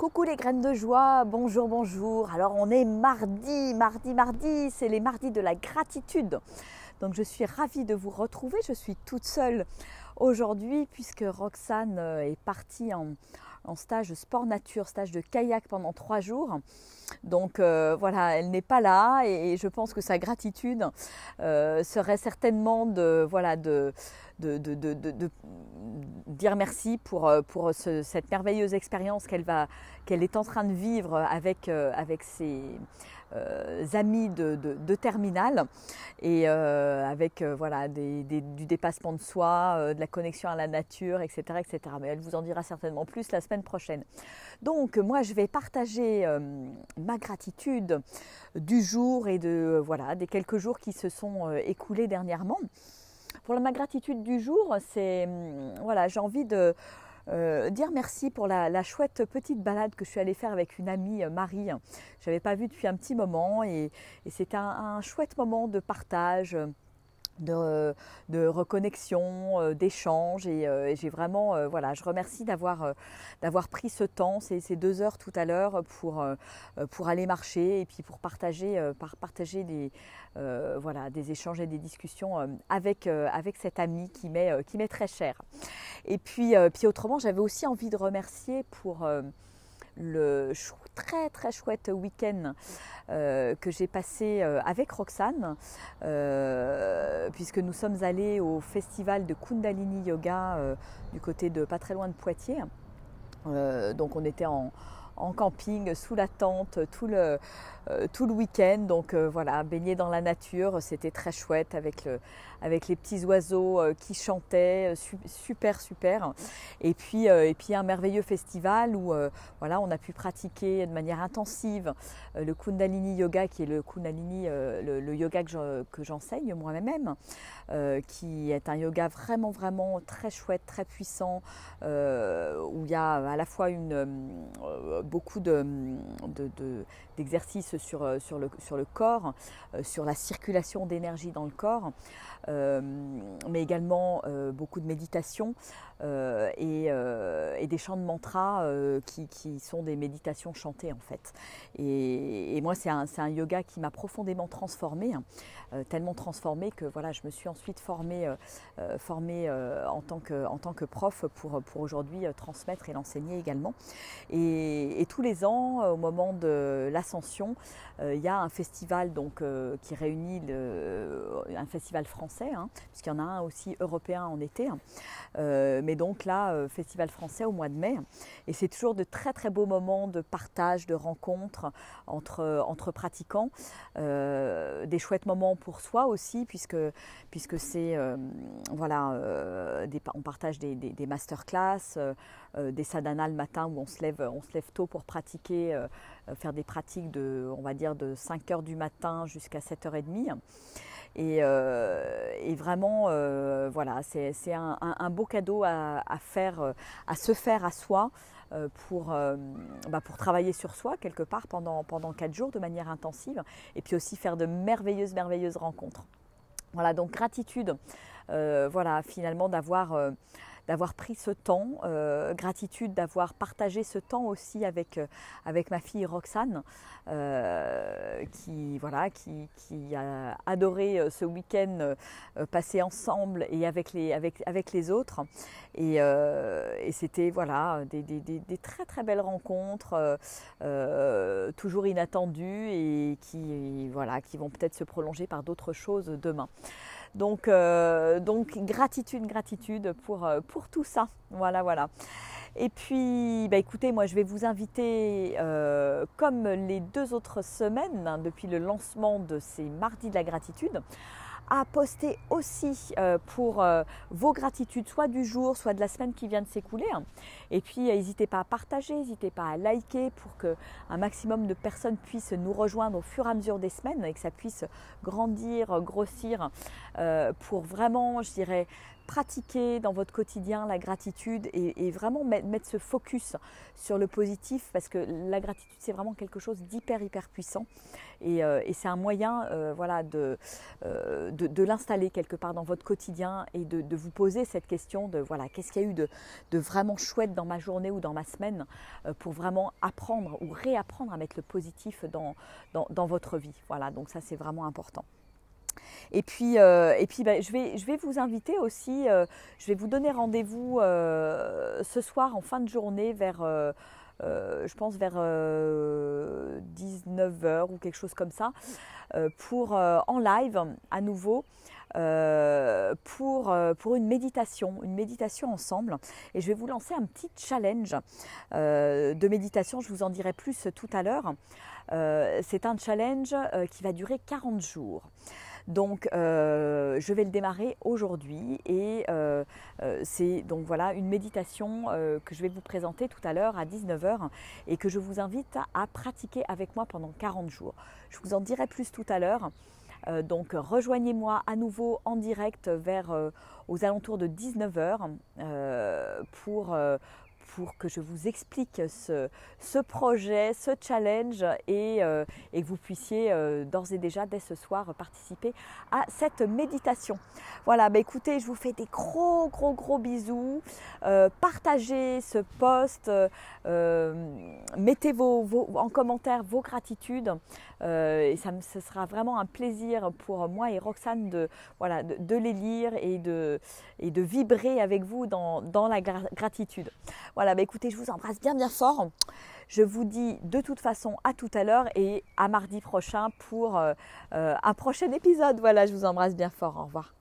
Coucou les graines de joie, bonjour, bonjour. Alors on est mardi, c'est les mardis de la gratitude. Donc je suis ravie de vous retrouver, je suis toute seule aujourd'hui puisque Roxane est partie en stage sport nature, stage de kayak pendant 3 jours. Donc voilà, elle n'est pas là et je pense que sa gratitude serait certainement de dire merci pour cette merveilleuse expérience qu'elle est en train de vivre avec ses amis de terminale et avec du dépassement de soi, de la connexion à la nature, etc., etc. Mais elle vous en dira certainement plus la semaine prochaine. Donc moi je vais partager ma gratitude du jour et des quelques jours qui se sont écoulés dernièrement. Pour ma gratitude du jour, c'est j'ai envie de dire merci pour la chouette petite balade que je suis allée faire avec une amie, Marie. Je n'avais pas vue depuis un petit moment et c'était un chouette moment de partage, de reconnexion, d'échange et j'ai vraiment, je remercie d'avoir pris ce temps, ces 2 heures tout à l'heure pour aller marcher et puis pour partager des échanges et des discussions avec cette amie qui m'est très chère. Et puis autrement, j'avais aussi envie de remercier pour le très très chouette week-end que j'ai passé avec Roxane puisque nous sommes allés au festival de Kundalini Yoga du côté de pas très loin de Poitiers. Donc on était en camping, sous la tente, tout le week-end. Donc baigner dans la nature, c'était très chouette avec les petits oiseaux qui chantaient, super. Et puis un merveilleux festival où on a pu pratiquer de manière intensive le Kundalini Yoga, qui est le Kundalini, le yoga que j'enseigne moi-même, qui est un yoga vraiment très chouette, très puissant, où il y a à la fois beaucoup d'exercices sur le corps, sur la circulation d'énergie dans le corps, mais également beaucoup de méditation et des chants de mantras qui sont des méditations chantées en fait. Et moi c'est un yoga qui m'a profondément transformée, tellement transformée que je me suis ensuite formée en tant que prof pour aujourd'hui transmettre et l'enseigner également. Et tous les ans, au moment de l'ascension, il y a un festival qui réunit un festival français, puisqu'il y en a un aussi européen en été. Mais donc là, festival français au mois de mai. Et c'est toujours de très très beaux moments de partage, de rencontres entre pratiquants. Des chouettes moments pour soi aussi, puisque c'est on partage des masterclass, des sadhanas le matin où on se lève tôt pour pratiquer, faire des pratiques de 5h du matin jusqu'à 7h30. Et vraiment, c'est un beau cadeau à se faire à soi pour travailler sur soi quelque part pendant 4 jours de manière intensive et puis aussi faire de merveilleuses rencontres. Voilà, donc gratitude, finalement d'avoir pris ce temps, gratitude d'avoir partagé ce temps aussi avec ma fille Roxane, qui a adoré ce week-end passé ensemble et avec les autres. Et c'était des très très belles rencontres, toujours inattendues et qui vont peut-être se prolonger par d'autres choses demain. Donc gratitude pour tout ça. Voilà. Et puis, écoutez, moi je vais vous inviter, comme les 2 autres semaines, depuis le lancement de ces mardis de la gratitude, à poster aussi pour vos gratitudes, soit du jour, soit de la semaine qui vient de s'écouler. Et puis, n'hésitez pas à partager, n'hésitez pas à liker pour qu'un maximum de personnes puissent nous rejoindre au fur et à mesure des semaines et que ça puisse grandir, grossir, pour vraiment, je dirais, pratiquer dans votre quotidien la gratitude et vraiment mettre ce focus sur le positif, parce que la gratitude c'est vraiment quelque chose d'hyper puissant et c'est un moyen voilà, de l'installer quelque part dans votre quotidien et de vous poser cette question de voilà, qu'est-ce qu'il y a eu de vraiment chouette dans ma journée ou dans ma semaine pour vraiment apprendre ou réapprendre à mettre le positif dans votre vie. Voilà, donc ça c'est vraiment important. Et puis je vais vous inviter aussi, je vais vous donner rendez-vous ce soir en fin de journée vers, je pense vers 19h ou quelque chose comme ça, pour en live à nouveau. Pour une méditation ensemble, et je vais vous lancer un petit challenge de méditation, je vous en dirai plus tout à l'heure. C'est un challenge qui va durer 40 jours. Donc je vais le démarrer aujourd'hui et c'est donc voilà une méditation que je vais vous présenter tout à l'heure à 19h et que je vous invite à pratiquer avec moi pendant 40 jours. Je vous en dirai plus tout à l'heure. Donc rejoignez-moi à nouveau en direct vers aux alentours de 19h pour que je vous explique ce projet, ce challenge et que vous puissiez d'ores et déjà dès ce soir participer à cette méditation. Voilà, bah écoutez, je vous fais des gros bisous. Partagez ce post, mettez en commentaire vos gratitudes et ce sera vraiment un plaisir pour moi et Roxane de les lire et de vibrer avec vous dans la gratitude. Voilà, bah écoutez, je vous embrasse bien fort. Je vous dis de toute façon à tout à l'heure et à mardi prochain pour un prochain épisode. Voilà, je vous embrasse bien fort. Au revoir.